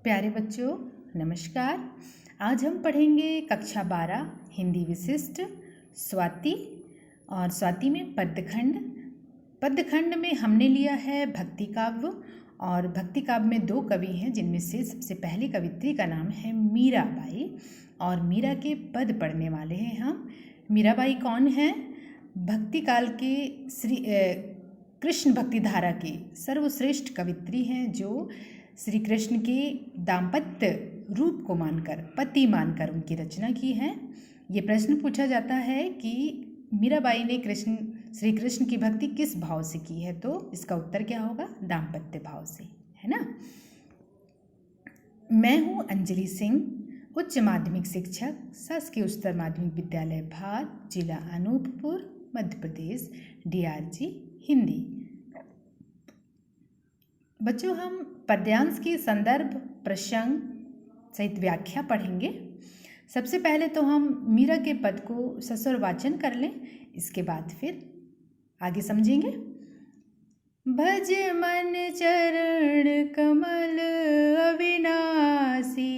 प्यारे बच्चों नमस्कार। आज हम पढ़ेंगे कक्षा 12 हिंदी विशिष्ट स्वाति और स्वाति में पद्यखंड में हमने लिया है भक्ति काव्य और भक्ति काव्य में दो कवि हैं जिनमें से सबसे पहली कवित्री का नाम है मीराबाई और मीरा के पद पढ़ने वाले हैं हम। मीराबाई कौन है? भक्ति काल के कृष्ण भक्ति धारा की सर्वश्रेष्ठ कवित्री हैं जो श्री कृष्ण के दाम्पत्य रूप को मानकर पति मानकर उनकी रचना की है। ये प्रश्न पूछा जाता है कि मीराबाई ने श्री कृष्ण की भक्ति किस भाव से की है, तो इसका उत्तर क्या होगा? दाम्पत्य भाव से, है ना। मैं हूँ अंजलि सिंह, उच्च माध्यमिक शिक्षक, शासकीय उच्चतर माध्यमिक विद्यालय भार, जिला अनूपपुर, मध्य प्रदेश, DRG हिंदी। बच्चों हम पद्यांश की संदर्भ प्रसंग सहित व्याख्या पढ़ेंगे। सबसे पहले तो हम मीरा के पद को सस्वर वाचन कर लें, इसके बाद फिर आगे समझेंगे। भज मन चरण कमल अविनाशी,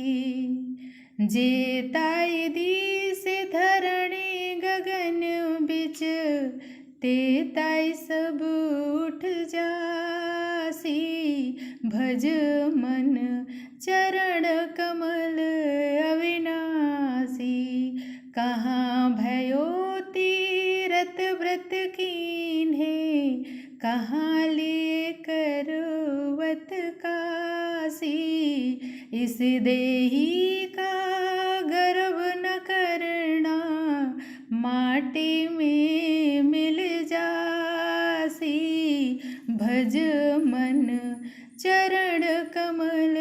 जेताई दी से धरणी गगन बिच, तेताई सब उठ जासी। भज मन चरण कमल अविनाशी, कहाँ भयो तीरथ व्रत कीन्हे, कहाँ लिए करवत काशी। इस देही का गर्व न करना, माटी में मिल जासी। भज मन चरण कमल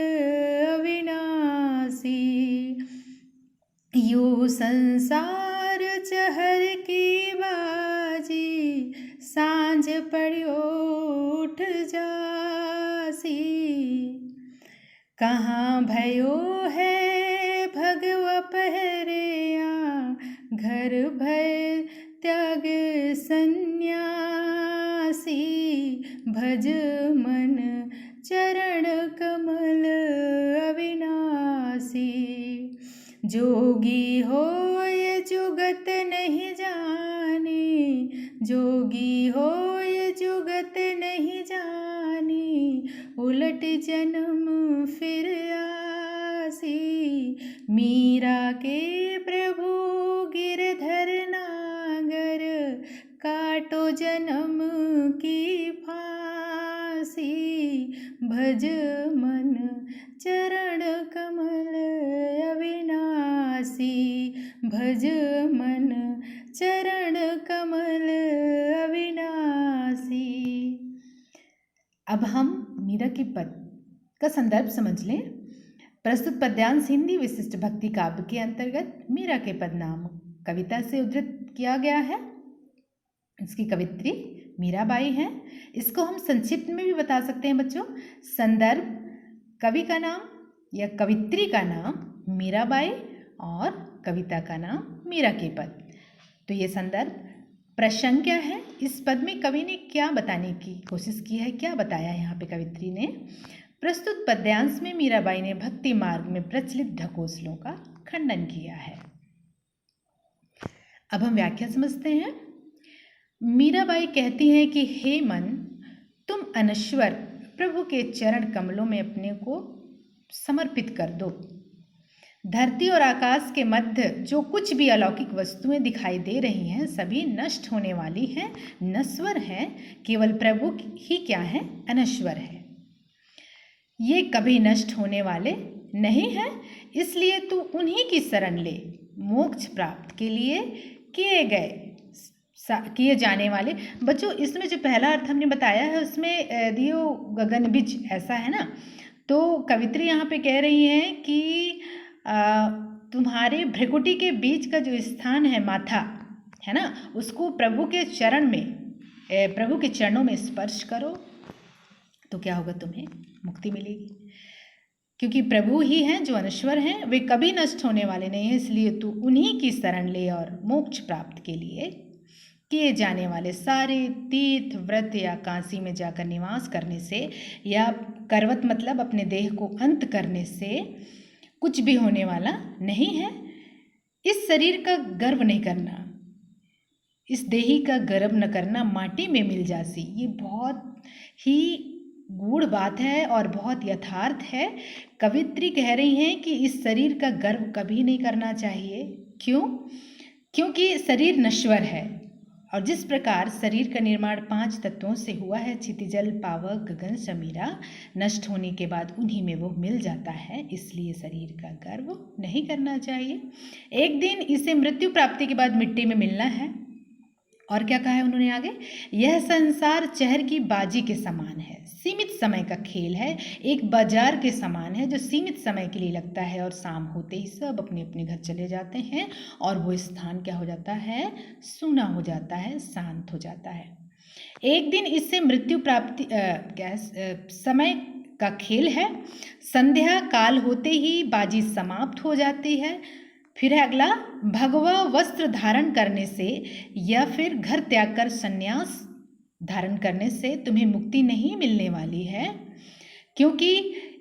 अविनाशी, यो संसार चहर की बाजी, सांझ पड़ियो उठ जासी। कहाँ भयो है भगव पहरेया, घर भय त्याग सन्यासी। भज मन चरण कमल अविनाशी, जोगी होय जुगत नहीं जाने, जोगी होय जुगत नहीं जाने, उलट जन्म फिर आसी। मीरा के प्रभु गिरधर नागर, काटो जन्म की फांसी। भज मन चरण कमल अविनाशी, भज मन चरण कमल अविनाशी। अब हम मीरा के पद का संदर्भ समझ लें। प्रस्तुत पद्यांश हिंदी विशिष्ट भक्ति काव्य के अंतर्गत मीरा के पद नाम कविता से उद्धृत किया गया है। इसकी कवित्री मीराबाई हैं। इसको हम संक्षिप्त में भी बता सकते हैं बच्चों। संदर्भ कवि का नाम या कवित्री का नाम मीराबाई और कविता का नाम मीरा के पद। तो ये संदर्भ प्रसंग क्या है, इस पद में कवि ने क्या बताने की कोशिश की है, क्या बताया यहाँ पे कवित्री ने। प्रस्तुत पद्यांश में मीराबाई ने भक्ति मार्ग में प्रचलित ढकोसलों का खंडन किया है। अब हम व्याख्या समझते हैं। मीराबाई कहती हैं कि हे मन, तुम अनश्वर प्रभु के चरण कमलों में अपने को समर्पित कर दो। धरती और आकाश के मध्य जो कुछ भी अलौकिक वस्तुएं दिखाई दे रही हैं सभी नष्ट होने वाली हैं, नश्वर हैं। केवल प्रभु ही क्या है? अनश्वर है। ये कभी नष्ट होने वाले नहीं हैं, इसलिए तू उन्हीं की शरण ले। मोक्ष प्राप्त के लिए किए जाने वाले। बच्चों इसमें जो पहला अर्थ हमने बताया है उसमें दियो गगन बिच, ऐसा है ना। तो कवित्री यहाँ पे कह रही हैं कि तुम्हारे भ्रिकुटी के बीच का जो स्थान है माथा, है ना, उसको प्रभु के चरण में, प्रभु के चरणों में स्पर्श करो तो क्या होगा? तुम्हें मुक्ति मिलेगी। क्योंकि प्रभु ही हैं जो अनश्वर हैं, वे कभी नष्ट होने वाले नहीं हैं, इसलिए तू उन्हीं की शरण ले और मोक्ष प्राप्त के लिए किए जाने वाले सारे तीर्थ व्रत या काशी में जाकर निवास करने से या करवत मतलब अपने देह को अंत करने से कुछ भी होने वाला नहीं है। इस शरीर का गर्व नहीं करना, इस देही का गर्व न करना, माटी में मिल जासी। ये बहुत ही गूढ़ बात है और बहुत यथार्थ है। कवित्री कह रही हैं कि इस शरीर का गर्व कभी नहीं करना चाहिए। क्यों? क्योंकि शरीर नश्वर है और जिस प्रकार शरीर का निर्माण 5 तत्वों से हुआ है, क्षितिजल, पावक, गगन, समीरा, नष्ट होने के बाद उन्हीं में वो मिल जाता है, इसलिए शरीर का गर्व नहीं करना चाहिए। एक दिन इसे मृत्यु प्राप्ति के बाद मिट्टी में मिलना है। और क्या कहा है उन्होंने आगे? यह संसार चहर की बाजी के समान है, सीमित समय का खेल है, एक बाजार के समान है जो सीमित समय के लिए लगता है और शाम होते ही सब अपने अपने घर चले जाते हैं और वो स्थान क्या हो जाता है? सूना हो जाता है, शांत हो जाता है। एक दिन इससे मृत्यु प्राप्ति समय का खेल है, संध्या काल होते ही बाजी समाप्त हो जाती है। फिर है अगला, भगवा वस्त्र धारण करने से या फिर घर त्याग कर संन्यास धारण करने से तुम्हें मुक्ति नहीं मिलने वाली है, क्योंकि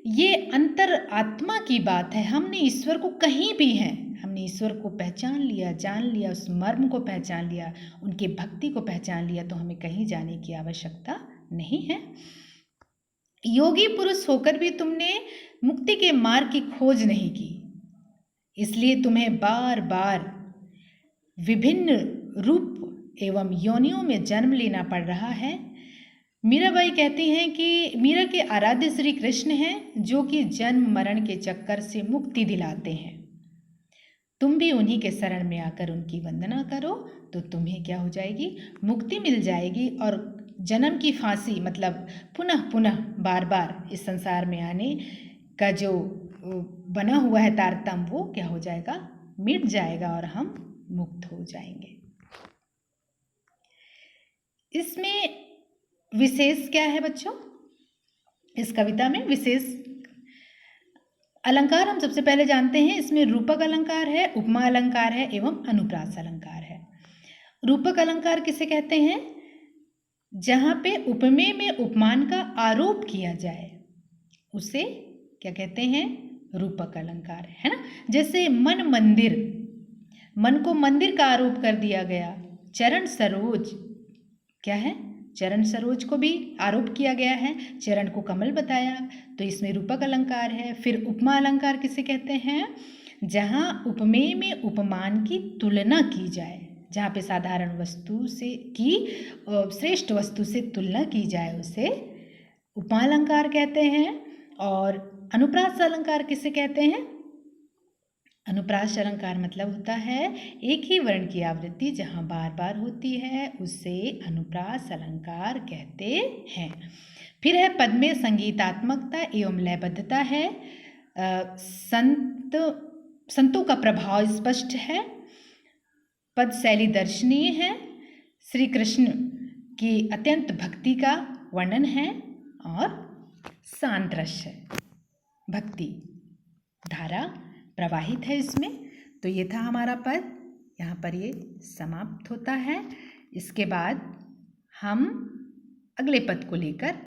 ये अंतर आत्मा की बात है। हमने ईश्वर को कहीं भी हैं, हमने ईश्वर को पहचान लिया, जान लिया, उस मर्म को पहचान लिया, उनके भक्ति को पहचान लिया, तो हमें कहीं जाने की आवश्यकता नहीं है। योगी पुरुष होकर भी तुमने मुक्ति के मार्ग की खोज नहीं की, इसलिए तुम्हें बार बार विभिन्न रूप एवं योनियों में जन्म लेना पड़ रहा है। मीराबाई कहती हैं कि मीरा के आराध्य श्री कृष्ण हैं जो कि जन्म मरण के चक्कर से मुक्ति दिलाते हैं। तुम भी उन्हीं के शरण में आकर उनकी वंदना करो तो तुम्हें क्या हो जाएगी? मुक्ति मिल जाएगी और जन्म की फांसी मतलब पुनः पुनः बार बार इस संसार में आने का जो बना हुआ है तारतम्य, वो क्या हो जाएगा? मिट जाएगा और हम मुक्त हो जाएंगे। इसमें विशेष क्या है बच्चों? इस कविता में विशेष अलंकार हम सबसे पहले जानते हैं। इसमें रूपक अलंकार है, उपमा अलंकार है एवं अनुप्रास अलंकार है। रूपक अलंकार किसे कहते हैं? जहाँ पे उपमेय में उपमान का आरोप किया जाए उसे क्या कहते हैं? रूपक अलंकार, है ना। जैसे मन मंदिर, मन को मंदिर का आरोप कर दिया गया। चरण सरोज, क्या है? चरण सरोज को भी आरोप किया गया है, चरण को कमल बताया, तो इसमें रूपक अलंकार है। फिर उपमा अलंकार किसे कहते हैं? जहाँ उपमेय में उपमान की तुलना की जाए, जहाँ पे साधारण वस्तु से की श्रेष्ठ वस्तु से तुलना की जाए उसे उपमा अलंकार कहते हैं। और अनुप्रास अलंकार किसे कहते हैं? अनुप्रास अलंकार मतलब होता है एक ही वर्ण की आवृत्ति जहाँ बार बार होती है, उसे अनुप्रास अलंकार कहते हैं। फिर है पद में संगीतात्मकता एवं लयबद्धता है, संतों का प्रभाव स्पष्ट है, पद शैली दर्शनीय है, श्री कृष्ण की अत्यंत भक्ति का वर्णन है और शांत रस है, भक्ति धारा प्रवाहित है इसमें। तो ये था हमारा पद, यहाँ पर ये समाप्त होता है। इसके बाद हम अगले पद को लेकर